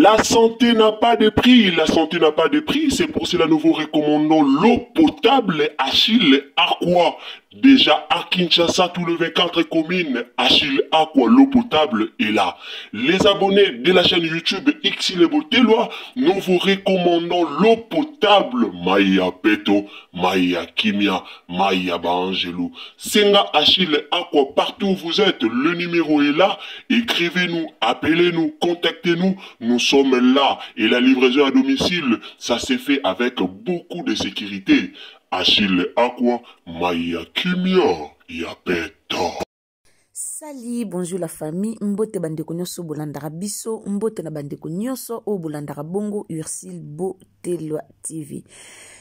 La santé n'a pas de prix, la santé n'a pas de prix, c'est pour cela nous vous recommandons l'eau potable Achille Aqua. Déjà à Kinshasa, tous les 24 communes, Achille Aqua, l'eau potable est là. Les abonnés de la chaîne YouTube Xile Botelwa, nous vous recommandons l'eau potable Maya Peto, Maya Kimia, Maya Bangelou. Senga Achille Aqua, partout où vous êtes, le numéro est là. Écrivez-nous, appelez-nous, contactez-nous, nous sommes là. Et la livraison à domicile, ça s'est fait avec beaucoup de sécurité. Achille Aqua, Maya Kimia, Yapeto. Sali, bonjour la famille, mbote bandeko nyoso bolandaka biso, mbote na bandeko nyoso o bolandaka bongo Ursil Botelwa TV.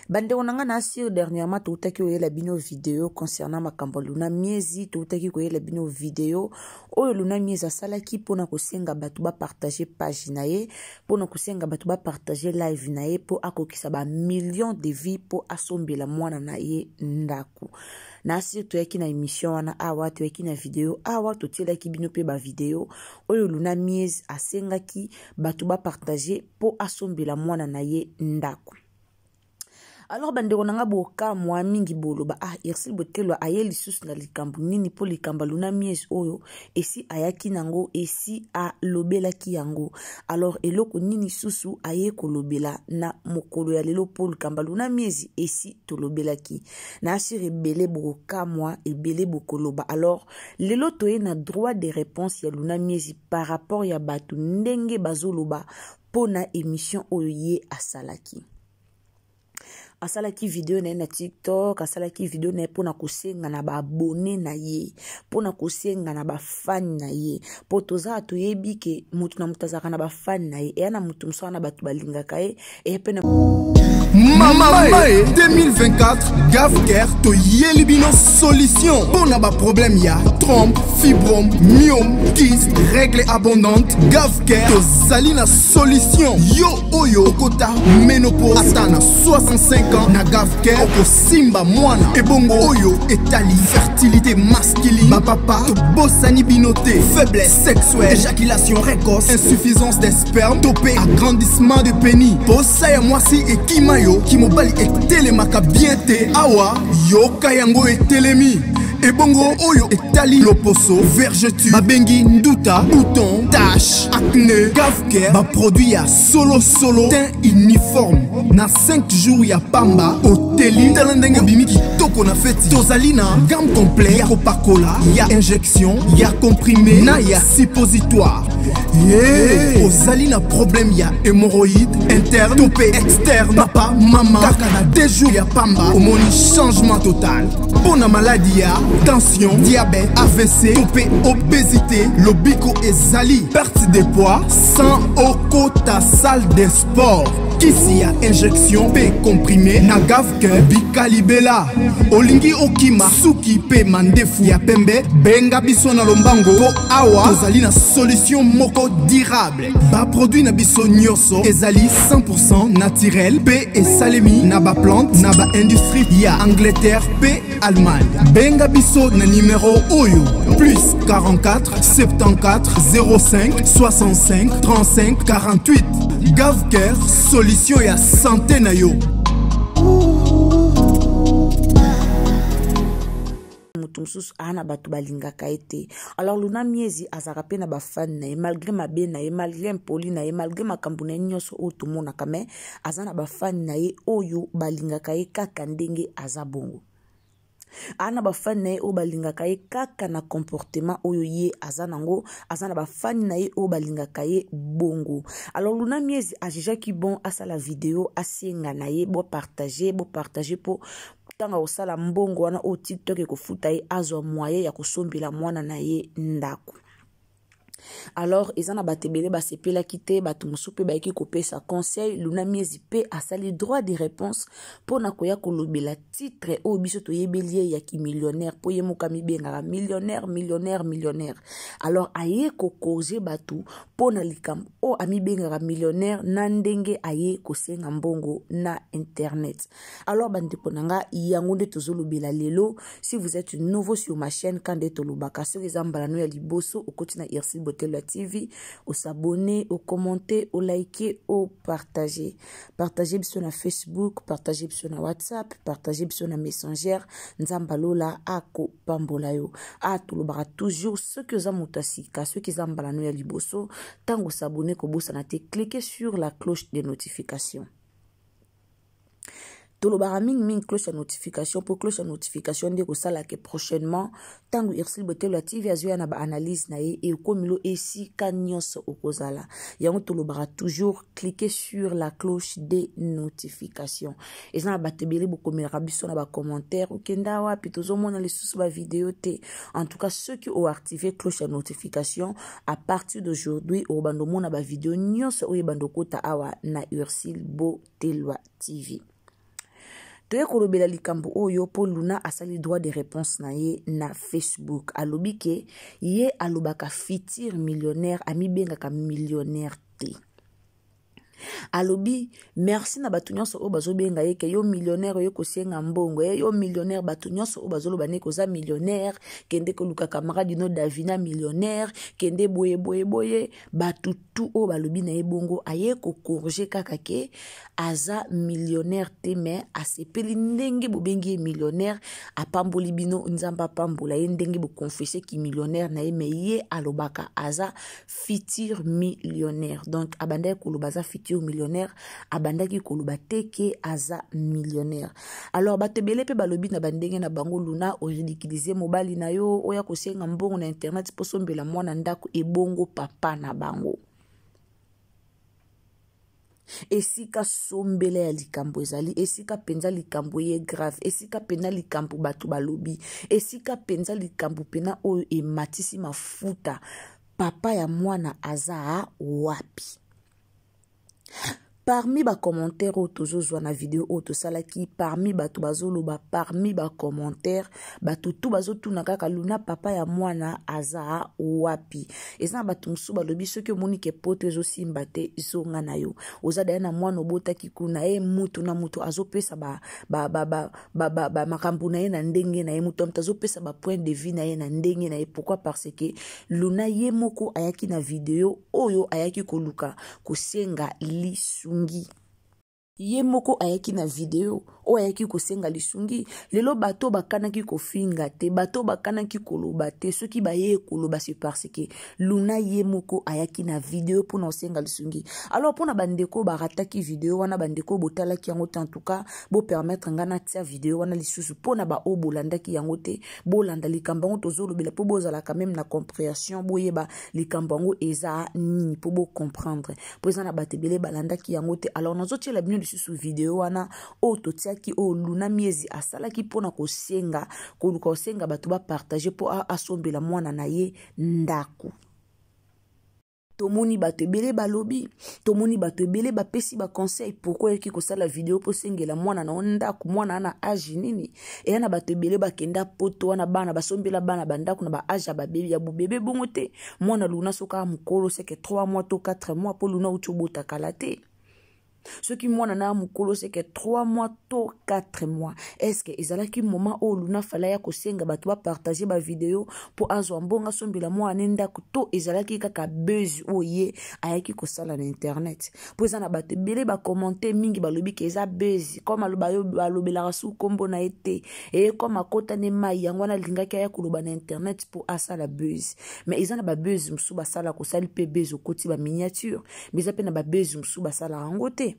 Bandeko nanga na asio dernièrement toutaki oyela bino vidéo concernant makambo Luna Miezi, toutaki koyela bino vidéo oyo Luna Miezi asalaki pona kosenga batu ba partager page na ye, pona kosenga batu ba partager live na ye po akokisa ba millions de vies po asombela mwana na ye ndaku. Nasi toyaki na émission wana awa toyaki na vidéo awa totielaki bino pe ba vidéo oyo Luna Miezi asengaki batu ba partager po asombela mwana na ye ndaku. Alors bandeko nanga boka mwa mingi boloba Ursil Botelwa aye lisusu na likambo nini po likambo Luna Miezi oyo esi ayaki nango esi a lobelaki yango. Alors eloko nini susu aye kolobela na mokolo ya lelo po likambo Luna Miezi esi tolobelaki na asire ebele boka mwa ebele bokoloba. Alors lelo toye na droit de réponse ya Luna Miezi par rapport ya batu ndenge bazoloba pona émission oyo ye asalaki. Asalaki vidéo na TikTok, asalaki vidéo na pona kosenga na ba abonné na ye, pona kosenga na ba fan na ye. Po toza toyebi ke mutu na mutazaka na ba fan na ye, e na mutu mso na batu balingaka ye, e pe na Mama 2024 Gavker to yelibino solution pona ba problème ya trompe, fibrome, myome, kyste, règle abondante. Gavker to zalina solution yo oyo kota ménopause atana 65 ans na Gavker oko simba mwana ebongo oyo etali fertilité masculine ba papa to bosani binoté faiblesse sexuelle éjaculation précoce insuffisance des spermes topé agrandissement de pénis posa ya mwasi ekima yo kimobali etelemaka bien te awa yo kayango etelemi ebongo oyo etali loposo vergeture babengi nduta bouton tache acné Gavker ba produit ya solo teint uniforme na 5 jours ya pamba oteli talendenge bimiki toko na feti tozali na gamme complet ya kopakola ya injection ya comprimé na ya suppositoire. Ozali na problème ya hémorroïde interne topé externe papa mama kaka na 2 jours ya pamba omoni changement total. Pona maladie ya tension, diabète, AVC, topé obésité, lobiko ezali perte de poids sans okota salle de sport. Kisi ya injection pe comprimé na Gavker bikalibela olingi okima suki pe mandefu ya pembe benga biso na lombango po awa tozali na solution moko durable ba produit na biso nyonso ezali 100% naturel pe esalemi na ba plante na ba industrie ya Angleterre pe Allemagne. Benga biso na numéro oyo plus 44 74 05 65 35 48. Gavker solution ya santé na yo. mutumsusu ana batu balingaka ete. Alors Luna Miezi azaka pe na ba fan na ye malgré mabe na ye malgré impoli na ye malgré makambo na nyonso oyo tomonaka me azana ba fan na ye oyo balingaka ye kaka ndenge azabongo. Ana ba fan na ye o balingaka ye kaka na comportement oyo ye azanango azana ba fan na ye o balingaka ye bongo. Alors Luna Miezi ajijaki bon asala vidéo asenga na ye bo partager po tanga osala mbongo wana o TikTok ekofuta ye azwa moyen ya kosombela mwana na ye ndaku. Alors ezana batebele basepela kite batu musupe baiki kopesa conseil Luna Miezi pe asali droit de réponse pona koya kolobela titre o biso to yebelie ya ki millionnaire po ye mokami bengaka millionnaire. Alors aye ko causer batu pona likam o ami bengaka millionnaire na ndenge aye kosenga mbongo na internet. Alors bandeko nanga yango nde tozolobela lelo. Si vous êtes nouveau sur ma chaîne kande tolobaka so ezambala no ya liboso okoti na Ursil Botelwa TV, au s'abonner, au commenter, au liker, au partager. Partagez sur na Facebook, partagez sur na WhatsApp, partagez sur na Messenger, nzambalola ako pambola yo. A tulobara toujours ceux que zamutasika, ceux qui zambala no ya liboso, tango s'abonner ko bosa na te, cliquez sur la cloche de notification. Tolobara ming cloche à notification pour cloche à notification de kosala que prochainement tango Ursil Botelwa TV azoya na ba analyse na ye e komilo esi kanyos okozala yango tolobara toujours cliquer sur la cloche de notification et ça ba tebeli bokomela biso na ba commentaire okenda wapi tozomona les sous ba vidéo te en tout cas ceux qui ont activé cloche à notification à partir d'aujourd'hui au bandomo na ba vidéo nyos o bando kota awa na Ursil Botelwa TV. Toye kolobela likambo oyo po Luna asali droit de réponse na ye na Facebook. Alobi ke ye alobaka fitir millionnaire ami bengaka millionnaire te. Alobi merci na batu nyonso o bazobenga ye ke yo millionnaire yo kosenga mbongo yo millionnaire batu nyonso o bazoloba ne koza millionnaire kende koluka camarade no Davina millionnaire kende boye batu tout o balobi na ye bongo aye ko corriger kaka ke aza millionnaire te mais asepeli ndenge bobengi millionnaire apamboli bino nzamba pambola ye ndenge bo confesser ki millionnaire na ye mais ye alobaka aza futur millionnaire donc abanda koloba za futur millionnaire abandaki koloba teke aza millionnaire. Alors batebele pe balobi na bandenge na bango Luna o ridiculiser mobali na yo oya kosenga mbongo na internet posombela mwana ndako ebongo papa na bango. Esika sombele ya likambo ezali esika penza likambo ye grave esika pena likambo batu balobi esika penza likambo pena oyo ematisi mafuta papa ya mwana aza wapi. Parmi ba commentaires au tozozwa na vidéo auto salaki parmi batu bazoloba parmi ba commentaires batu tout bazotuna kaka Luna papa ya mwana aza wapi eza batu musu balobi soki omoni ke poto ezosimba te zonga na yo oza daya na mwana obotaki kuna mutu na mutu azopesa ba makambo na ye na ndenge na ye mutu azopesa ba point de vue na ye na ndenge na ye pourquoi parce que Luna ye moko ayaki na vidéo oyo ayaki koluka kosenga lisungi ye moko ayaki na video o ayaki kosenga lisungi lelo bato bakanaki kofinga te bato bakanaki koloba te soki baye koloba c'est parce que Luna ye moko ayaki na video pour na senga lisungi. Alors pour na bandeko barataki video wana bandeko botalaki yango en tout cas bo permettre ngana tia video wana lisusu pour na ba obolandaki yango te bolanda likambo ngo tozolobela po bozala quand même na compréhension boyeba likambo ngo eza ni po bo comprendre po eza na batebele balandaki yango te. Alors nazotiela bino lisusu video wana o totiaki o Luna miezi asalaki pona kosenga koluka kosenga batu ba partager po asombela mwana na ye ndaku. Tomoni bato ebele balobi tomoni bato ebele bapesi ba conseil pourquoi yaki kosala video po sengela mwana na ndaku mwana ana age nini e yana bato ebele bakenda poto wana bana basombela bana bandaku na ba age ba bébé ya bébé bongo te mwana Luna soka mukolo seke 3 mois to 4 mois po Luna utubota kalate. Ce qui mwana na mukolo c'est que 3 mois to 4 mois. Est-ce que ezalaki moment où Luna fala ya kosenga bato ba partager ba vidéo pour azwa mbonga sombela mwana nenda kuto ezalaki kaka buzz oye ayaki kosala na internet. Po ezana bato bele ba commenter mingi balobi ke eza buzz comme balobela su kombo na ete et comme akota ne mai yango na lingaki ya koloba na internet pour asala buzz. Mais ezana ba buzz musu basala ko sali pe buzz okoti ba miniature mais ça pe na ba buzz musu basala rangote.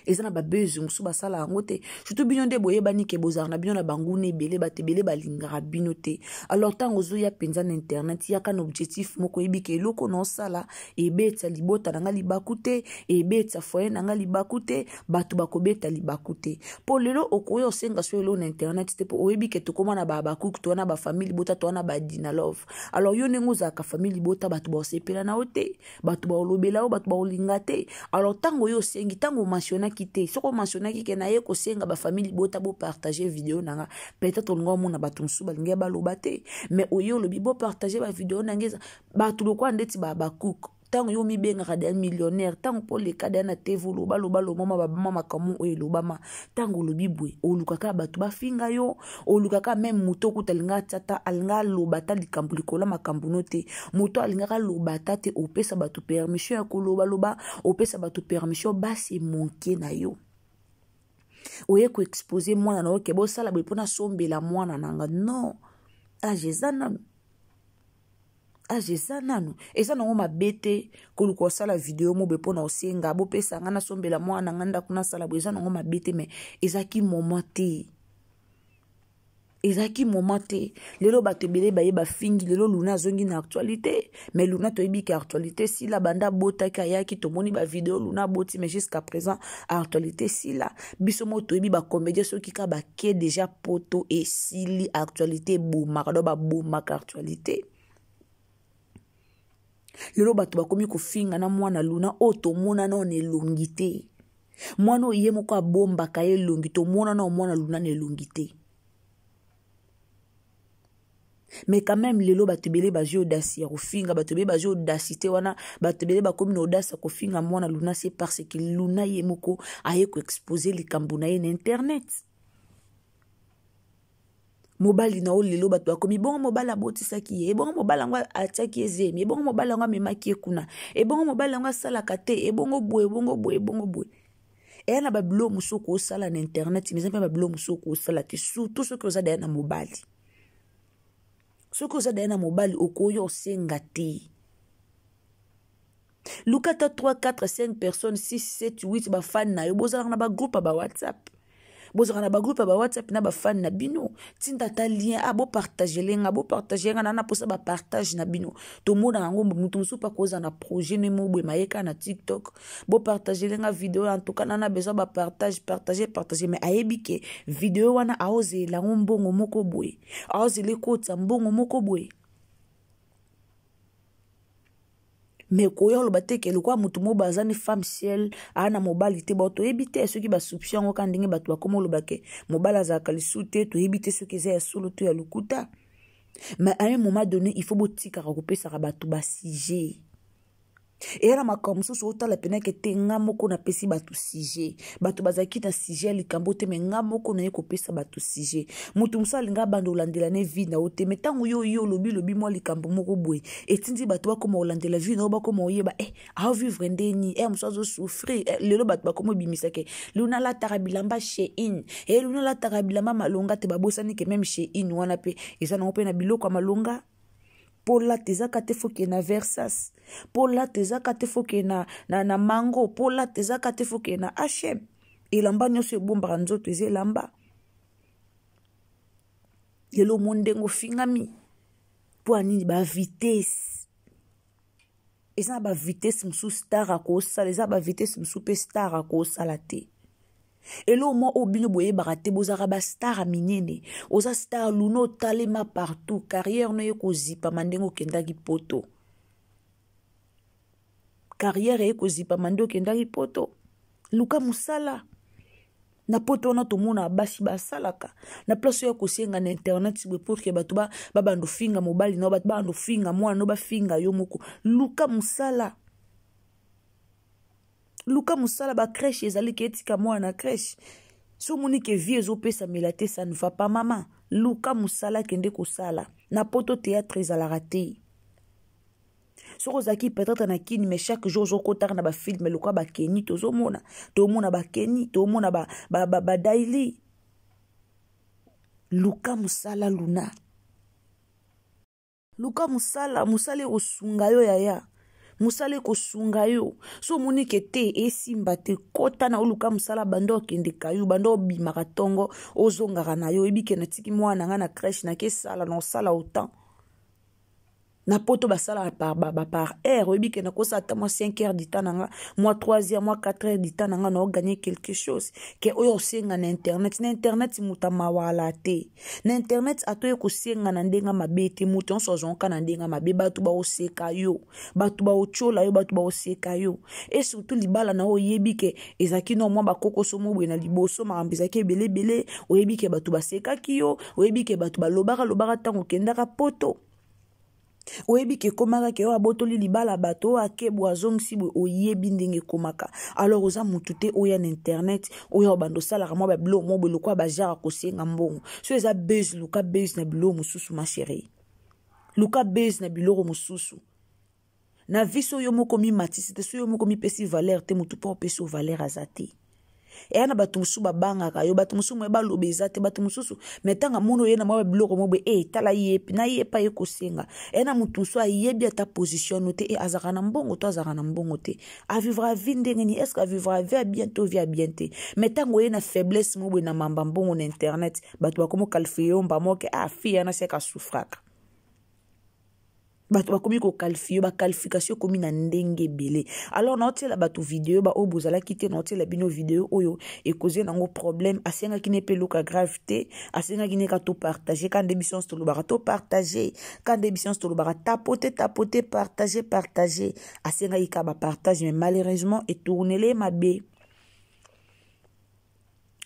Ezana ba buzz musu basala angote surtout bino nde boyebani ke bozarna bino na bangune ebele batebele balingara bino te. Alors tango zo ya penza na internet ya kan objectif moko yebike eloko no sala ebeta libota nanga libakute ebeta foye nanga libakute batu bakobeta libakute po lelo okoyo senga so elo na internet te po oyebike to koma na babakuku to na ba family bota to na ba dina love. Alors yo nengo za ka family bota batu ba sepela na ote batu ba olobela o batu ba olingate. Alors tango yo sengi tango mentiona kite soko mentiona ki ke na ye ko senga ba famille bota bo partager vidéo nanga peut-être ngo mona batu nsu balinga baloba te mais oyo lobi bo partager ba vidéo nangeza batu lokwa ndeti ba bakuku Tant yo mi benga kada millionnaire, tant pour les kada na tevu lo ba mama ba mama kamu o lo bama, tant lo bibwe o lukaka batu ba finga yo, o lukaka même muto kutalinga tata alinga lo bata likambu likola makambu note, muto alinga lo bata te o pesa batu permission ya koloba o pesa batu permission basi monke na yo. Oye ko exposer mwana na oke bo sala bo pona sombela mwana nanga non. Ajezana nanu eza nango mabete koluka osala video mo be pona osenga bo pesa nga na sombela mwana nganda kuna sala bo eza nango mabete mais ezaki moment te lelo bato ebele baye bafingi lelo Luna azongi na actualité mais Luna toyebi ke actualité si la banda botaki ayaki tomoni ba video Luna boti mais jusqu'à présent actualité si la biso mo toyebi ba comédien soki ka ba ke déjà poto et sili actualité bomaka do ba bomaka actualité lelo bato bakomi kofinga na mwana Luna o tomona na elongi te mwana oye moko abombaka ye elongi tomona na mwana Luna na elongi te. Mais quand même lelo batebele baji audace ya kofinga batebele baji audacité wana batebele bakomi na audace ya kofinga mwana Luna c'est parce que Luna ye moko aye ko exposer likambo na ye na internet. Mobali na o lelo bato bakomi bongo mobali abotisaki ye bongo mobali ngo atiaki ezemi bongo mobali ngo memaki kuna bongo mobali ngo salaka te bongo boye et na bablo musoko osala na internet mais pas bablo musoko osala te surtout ce que oza derrière na mobali. Ce que vous avez dans mobile au koyo sengati. Lukata 3, 4, 5 personnes, 6, 7, 8 ba fan na yo. Bozala na ba groupe ba WhatsApp. Bozala na ba groupe ba WhatsApp na ba fan na bino. Tinta ta lien abo partager lenga na posa ba partage na bino. To mona ngo mutu musu pa koza na projet ne mo bwe mayeka na TikTok. Bo partager lenga vidéo en tout cas na besoin ba partager mais ayebike vidéo wana aoze la mbongo moko bwe. Aoze le kota mbongo moko bwe. Mais koyo lo bateke lo kwa mutu mo bazani femme ciel ana mobali te ba to ebite ceux qui ba soupçon ngo kandinge batu akomo lo bake mobala za kalisute to ebite ceux qui za solo to ya lukuta. Mais à un moment donné il faut botika ka kopesa ka batu ba sujet. Et là makambo so ota la pena ke tenga moko na pesi batu sujet batu bazaki na sujet likambo te mais nga moko na yeko pesa batu sujet mutu musali nga bando landela ne vie na ote metango yo lobi mo likambo moko boy etindi batu bakoma olandela vie na bakoma oyeba a vivre ndeni musazo souffrir lelo batu bakoma bimisa ke Luna la tarabilamba chez in Luna la tarabilamba malonga te babosani ke même chez in wana pe eza na ope na biloko malonga. Pour la tezaka te foke na Versas, pour la tezaka te foke na Mango, pour la tezaka te foke na H&M. Elamba nyoso ebomba nzoto eze elamba. Yelo mondengo fingami. Po anini ba vitesse. Eza ba vitesse msu star akosala, eza ba vitesse msu pe star akosala te. Elo mo obino boye barate bozara ba star minene oza star Luno talema partout carrière no yeko zipa mandengo kendaki poto carrière yeko zipa mandengo kendaki poto luka musala na poto na to mona basi basalaka na place ya kosenga na internet sibe pour que batu ba bando finga mobali no batu bando finga mwana no ba finga yo moko luka musala Luka musala ba crèche ezali ke etika mwana crèche. So moni ke vie ezo pesa melate ça ne va pas maman. Luka musala kende kosala. Na poto théâtre ezala te. So kozaki peut-être na kini mais chaque jour zo kotar na ba film luka ba keni tozo mona. To mona ba keni, to mona ba daily. Luka musala Luna. Luka musala osunga yo yaya. Musale ko sunga yo so moni ke te esimba te kota na oluka musala bando kende kayu bando bimaka tongo ozongaka na yo ebike na tiki mwana nga na crèche na ke sala na sala autant na poto basala par heure ebike na kosa ta moi 5 heures du temps nanga moi 3 heures moi 4 heures du temps nanga na gagner quelque chose ke oyo senga na internet muta mawala te na internet atoye ko senga na ndenga mabete muta on sozonka na ndenga mabe batu ba oseka yo batu ba ochola yo batu ba oseka yo et surtout libala na oyebike ezaki no mwa bakoko so mobwe na liboso marambizaki belebele oyebike batu ba seka ki yo oyebike batu ba lobaka tango kendaka poto oyebi ke komaka ke oyo abotoli libala bato oyo akebwa azongisi boye oyebi ndenge ekomaka. Alors oza mutu te oyo na internet oyo obanda osalaka mwa babilo mwa boye lokwa bajara kosenga mbongo so eza base luka base na bilo mosusu ma chérie, luka base na biloko mosusu na viso yo moko mimatisi te so yo moko mipesi valeur te mutu mpo opesi valeur aza te. Eya na bato mosusu babangaka yo bato mosusu moye baloba eza te bato mosusu metanga mono ye na mwa biloko mobe tala yepi na yepa ye kosenga. Eya na mutu mosusu ayebi ata position te azaka na mbongo to azaka na mbongo te avivra vie ndenge ni est-ce que avivra vie bien to vie bien te metango ye na faiblesse mobe na mamba mbongo na internet bato bakomo qualifier yo mba moke fille na seka souffraka bato bakomi ko qualifier ba qualification komi na ndenge belé. Alors na otela bato vidéo ba obozala kité na otela bino vidéo oyo e causer nango problème asenga kine pe loka gravité asenga kine ka to partager quand démission to lobara to partager quand démission to lobara tapoter partager asenga ika ba partage mais malheureusement et tourner les mabe.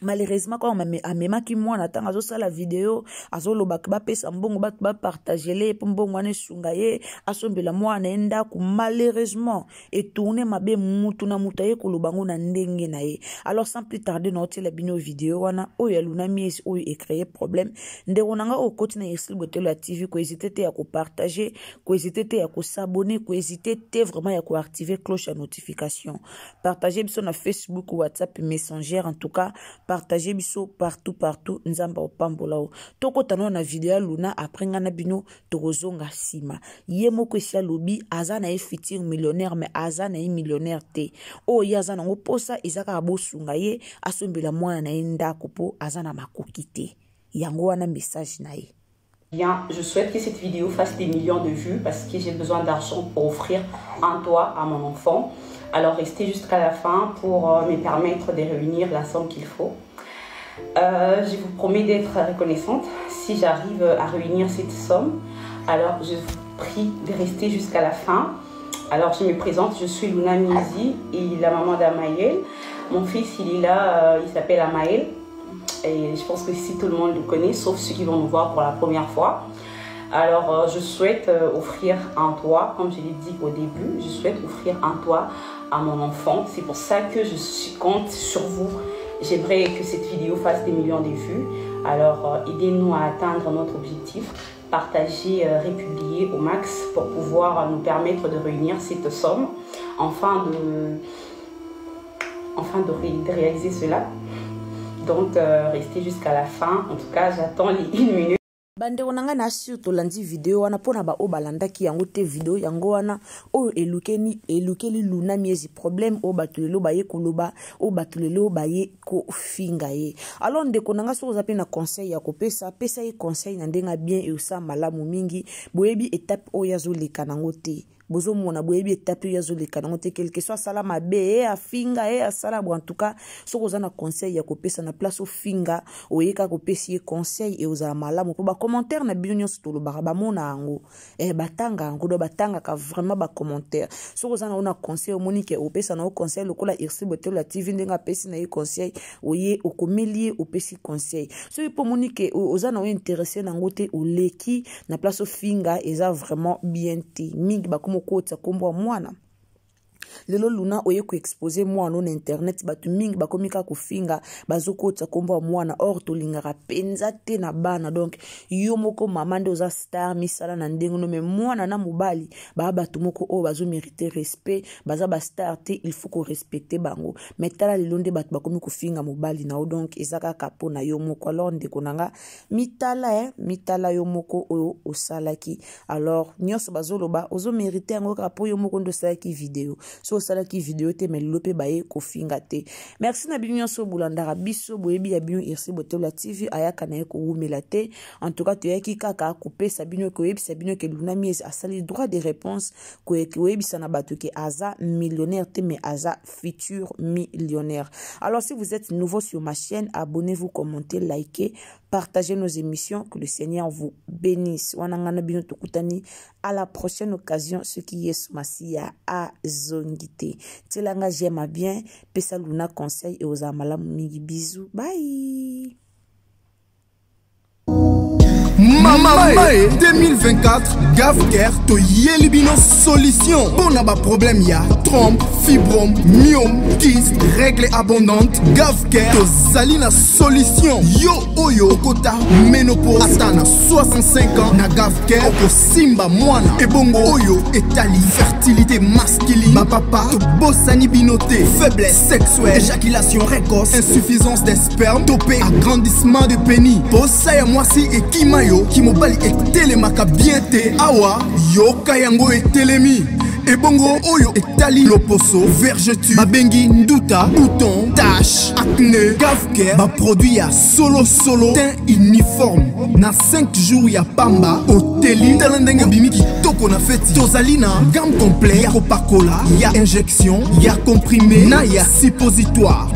Malheureusement quand amema ki mwana tanga azosala vidéo azoloba ba pesa mbongo ba partager les mbongo ane sunga ye asombela mwana enda ku malheureusement et tourner mabe mutu na mutaye kolobango na ndenge na ye. Alors sans plus tarder na otela bino vidéo wana oyo Luna Miez oyo e créer problème ndeko nanga o koti na Ursil Botelo TV ko hésiter te ya ko partager ko hésiter te ya ko s'abonner ko hésiter te vraiment ya ko activer cloche à notification partager biso na Facebook WhatsApp Messenger en tout cas partagez biso partout nzamba opambolao toko tano na video Luna après ngana bino tokozonga sima ye moko sia lobi azana e futur millionnaire mais azana e millionnaire te o yazana ngo posa izaka bosunga ye asombela mwana na enda kopo azana makoki te yango wana message na ye. Bien, je souhaite que cette vidéo fasse des millions de vues parce que j'ai besoin d'argent pour offrir un toit à mon enfant. Alors restez jusqu'à la fin pour me permettre de réunir la somme qu'il faut. Je vous promets d'être reconnaissante si j'arrive à réunir cette somme. Alors je vous prie de rester jusqu'à la fin. Alors je me présente, je suis Luna Miez et la maman d'Amaël. Mon fils il est là, il s'appelle Amaël. Et je pense que si tout le monde le connaît, sauf ceux qui vont nous voir pour la première fois. Alors je souhaite offrir un toit, comme je l'ai dit au début, je souhaite offrir un toit à mon enfant. C'est pour ça que je compte sur vous. J'aimerais que cette vidéo fasse des millions de vues. Alors aidez-nous à atteindre notre objectif. Partagez, republiez au max pour pouvoir nous permettre de réunir cette somme. Enfin de réaliser cela. Donc restez jusqu'à la fin. En tout cas, j'attends les 1 minute. Bandeko nanga na sur tolandi video wana pona ba obalandaki yango te video yango wana oyo elukeli Luna Miez problème o batulelo baye koloba o batulelo baye ko finga ye. Alors ndeko nanga so zape na conseil ya kopesa pesa ye conseil na ndenga bien e usa malamu mingi boyebi étape o yazo leka nango te bozo mona boyebi étape yazo leka nango te quelque soit sala mabe a finga a sala en tout cas so kozana conseil ya kopesa na place o finga o yeka kopesi conseil e uza malamu po ba commentaire na bino nyonso to lobaka ba mona yango batanga yango do batanga ka vraiment ba commentaire so kozana ona conseil monique opesa na o conseil lokola Ursil Botelo TV ndenga pesi na conseil oye okomelie opesi conseil so ipo monique ozana o intéressé na ngote o leki na place o finga eza vraiment bien te mingi ba komo kota kombo mwana lelo Luna oye ko exposer mwana na internet batu mingi bakomika kofinga bazokota kombo mwana or to lingaka penza te na bana donc yo moko mama nde oza star misala na ndengo no me mwana na mobali ba batu moko o bazo mériter respect baza ba star te il faut ko respecter bango metala lelo nde batu bakomi kofinga mobali na o donc ezaka kapo na yo moko alors ndeko nanga mitala yo moko o osalaki alors nyonso bazoloba ozo mériter yango kapo yo moko ndo salaki vidéo so sala ki vidéo te mais lope baye kofinga te. Merci na bino so bulandara biso boyebi ya bino Ursil Botelo TV ayaka na ko wumela te. En tout cas to yaki kaka couper sabino ko yebi sabino ke Luna Miez a sali droit de réponse ko yebi sana bato ke aza millionnaire te mais aza futur millionnaire. Alors si vous êtes nouveau sur ma chaîne, abonnez-vous, commentez, likez, partagez nos émissions, que le Seigneur vous bénisse. Wanangana bino tokutani à la prochaine occasion ce qui est masia a zongité. Telanga j'aime bien, pesa Luna conseil et aux amalamu mingi bisous. Bye. Mamae 2024 Gavker to Yelibino solution. Pour na ba problème ya trompe, fibrome, myome, kyste, règle abondante. Gavker to Zalina solution. Yo oyo kota ménopause atana 65 ans na Gavker oko simba mwana. Ebongo oyo etali fertilité masculine. Ma papa to bossani binoté, faiblesse sexuelle, éjaculation précoce, insuffisance des spermes, topé agrandissement de pénis. Bossa moi si et kimayo kimobali et télémaka bien te awa yo kayango et télémi. Ebongo oyo etali loposo, vergeture, babengi nduta, bouton, tache, acné. Gavker ba produit ya solo teint uniforme. Na 5 jours ya pamba oteli talandenge bimiki toko na feti. Tozalina gamme complet ya Coca-Cola, ya injection, ya comprimé, na ya suppositoire.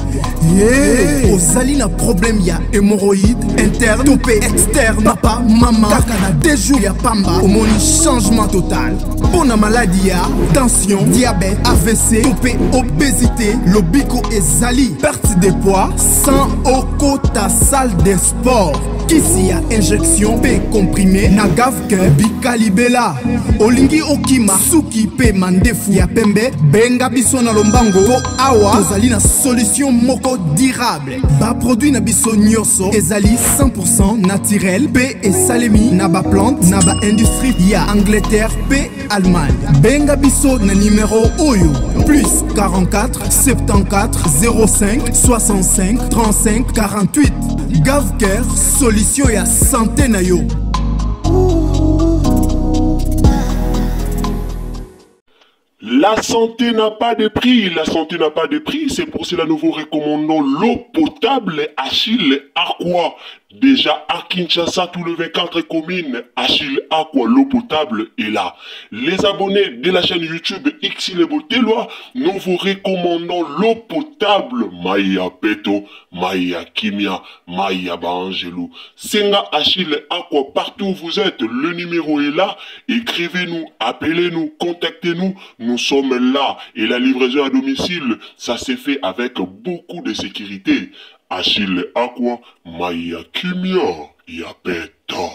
Ozalina problème ya hémorroïde interne, topé externe, papa, maman, kaka na 2 jours ya pamba omoni changement total. Pour na maladie ya tension, diabète, AVC, topé, obésité, lobico et zali, perte de poids, sans oko ta salle de sport. Kisi ya injection pe comprimé na Gavker bikalibela olingi okima suki pe mandefu ya pembe benga biso na lombango po awa tozali na solution moko durable. Ba produit na biso nyonso ezali 100% naturel pe esalemi na ba plante na ba industrie ya Angleterre pe Allemagne. Benga biso na numéro oyo plus 44 74 05 65 35 48. Gavker solution ya santé na yo. La santé n'a pas de prix, la santé n'a pas de prix, c'est pour cela nous vous recommandons l'eau potable Achille Aqua. Déjà à Kinshasa, tout le 24 communes, Achille Aqua, l'eau potable est là. Les abonnés de la chaîne YouTube Xile Boteloa, nous vous recommandons l'eau potable Maya Peto, Maya Kimia, Maya Bangelou. Senga Achille Aqua, partout où vous êtes, le numéro est là. Écrivez-nous, appelez-nous, contactez-nous, nous sommes là. Et la livraison à domicile, ça s'est fait avec beaucoup de sécurité. Achille Aqua, Maya Kimia, Yapeto.